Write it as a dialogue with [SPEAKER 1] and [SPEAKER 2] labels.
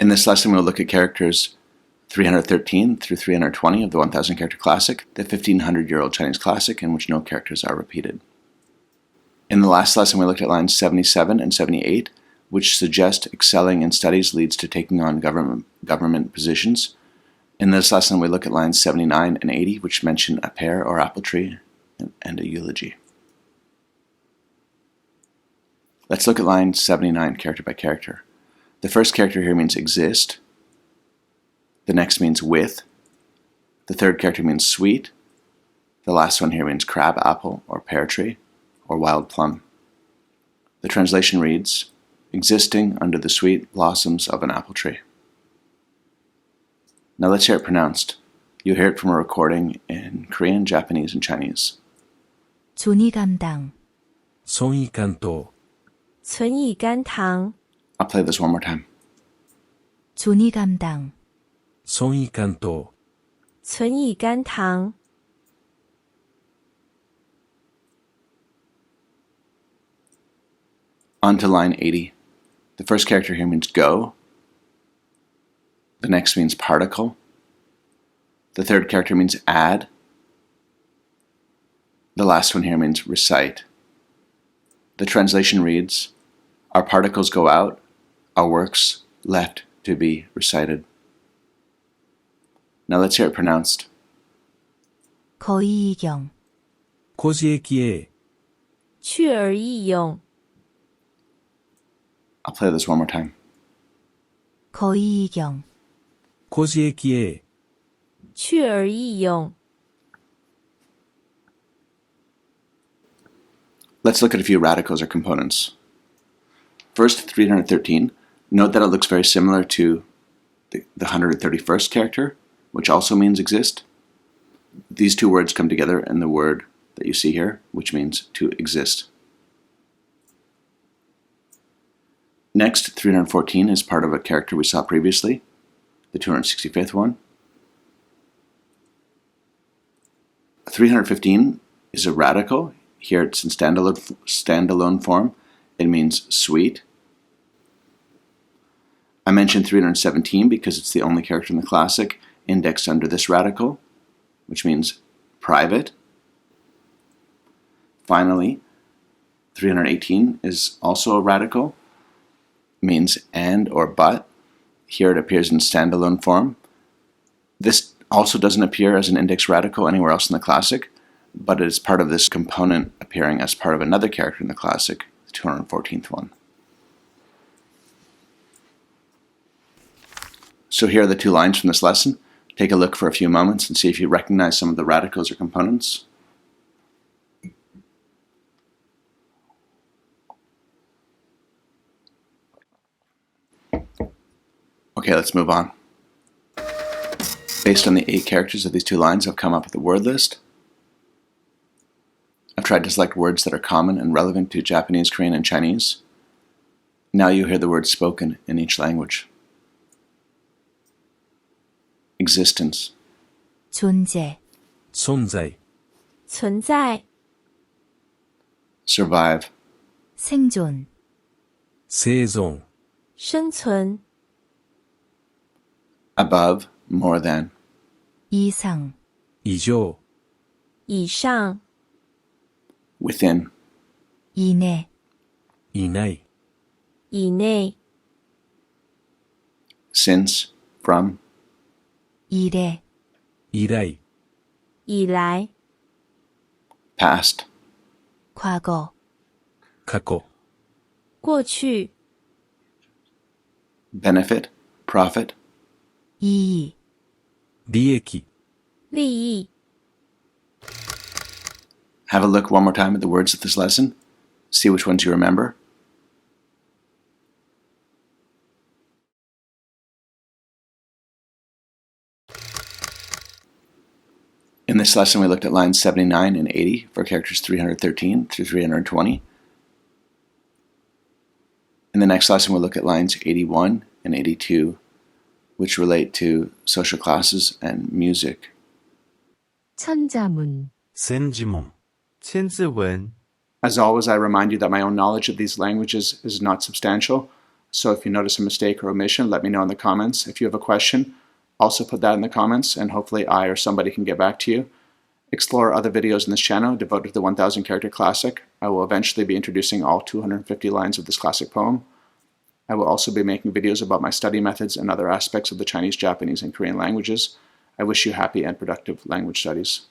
[SPEAKER 1] In this lesson, we'll look at characters 313 through 320 of the 1000 character classic, the 1500-year-old Chinese classic in which no characters are repeated. In the last lesson, we looked at lines 77 and 78, which suggest excelling in studies leads to taking on government positions. In this lesson, we look at lines 79 and 80, which mention a pear or apple tree and a eulogy. Let's look at line 79 character by character. The first character here means exist. The next means with. The third character means sweet. The last one here means crab apple or pear tree or wild plum. The translation reads, existing under the sweet blossoms of an apple tree. Now let's hear it pronounced. You'll hear it from a recording in Korean, Japanese, and Chinese.
[SPEAKER 2] 존이 감당,
[SPEAKER 3] 송이 간도,
[SPEAKER 4] 存以甘棠,
[SPEAKER 1] I'll play this one more time.
[SPEAKER 2] 존이 감당,
[SPEAKER 3] 송이 간도,
[SPEAKER 4] 存以甘棠,
[SPEAKER 1] On to line 80. The first character here means go. The next means particle. The third character means add. The last one here means recite. The translation reads, our particles go out, our works left to be recited. Now let's hear it pronounced.
[SPEAKER 2] 거이이경,
[SPEAKER 3] 고지의
[SPEAKER 4] 去而易用,
[SPEAKER 1] I'll play this one more time.
[SPEAKER 2] 거이이경,
[SPEAKER 3] 고지의
[SPEAKER 4] 去而易用.
[SPEAKER 1] Let's look at a few radicals or components. First, 313. Note that it looks very similar to the 131st character, which also means exist. These two words come together in the word that you see here, which means to exist. Next, 314 is part of a character we saw previously, the 265th one. 315 is a radical. Here it's in standalone form. It means sweet. I mentioned 317 because it's the only character in the classic indexed under this radical, which means private. Finally, 318 is also a radical. It means and or but. Here it appears in standalone form. This also doesn't appear as an index radical anywhere else in the classic, but it is part of this component appearing as part of another character in the classic, the 214th one. So here are the two lines from this lesson. Take a look for a few moments and see if you recognize some of the radicals or components. Okay, let's move on. Based on the 8 characters of these two lines, I've come up with a word list. I've tried to select words that are common and relevant to Japanese, Korean, and Chinese. Now you hear the words spoken in each language. Existence,
[SPEAKER 2] 존재,
[SPEAKER 3] 손자의
[SPEAKER 4] 存在,
[SPEAKER 1] survive,
[SPEAKER 2] 생존,
[SPEAKER 3] 세종,
[SPEAKER 4] 生存,
[SPEAKER 1] above, more than,
[SPEAKER 2] 이상,
[SPEAKER 3] 이조,
[SPEAKER 4] 以上,
[SPEAKER 1] within,
[SPEAKER 2] 이내,
[SPEAKER 3] 이내,
[SPEAKER 4] 以内,
[SPEAKER 1] since, from,
[SPEAKER 2] 이래,
[SPEAKER 3] 이래,
[SPEAKER 4] 以来,
[SPEAKER 1] past,
[SPEAKER 2] 과거,
[SPEAKER 3] 과거,
[SPEAKER 4] 过去,
[SPEAKER 1] benefit, profit,
[SPEAKER 2] 이의,
[SPEAKER 3] 利益,
[SPEAKER 4] 利益.
[SPEAKER 1] Have a look one more time at the words of this lesson. See which ones you remember. In this lesson, we looked at lines 79 and 80 for characters 313 through 320. In the next lesson, we'll look at lines 81 and 82, which relate to social classes and music.
[SPEAKER 2] 천자문,
[SPEAKER 3] 센지문,
[SPEAKER 5] 千字文,
[SPEAKER 1] As always, I remind you that my own knowledge of these languages is not substantial, So if you notice a mistake or omission, let me know in the comments. If you have a question, also put that in the comments, and hopefully I or somebody can get back to you. Explore other videos in this channel devoted to the 1000 character classic. I will eventually be introducing all 250 lines of this classic poem. I will also be making videos about my study methods and other aspects of the Chinese, Japanese, and Korean languages. I wish you happy and productive language studies.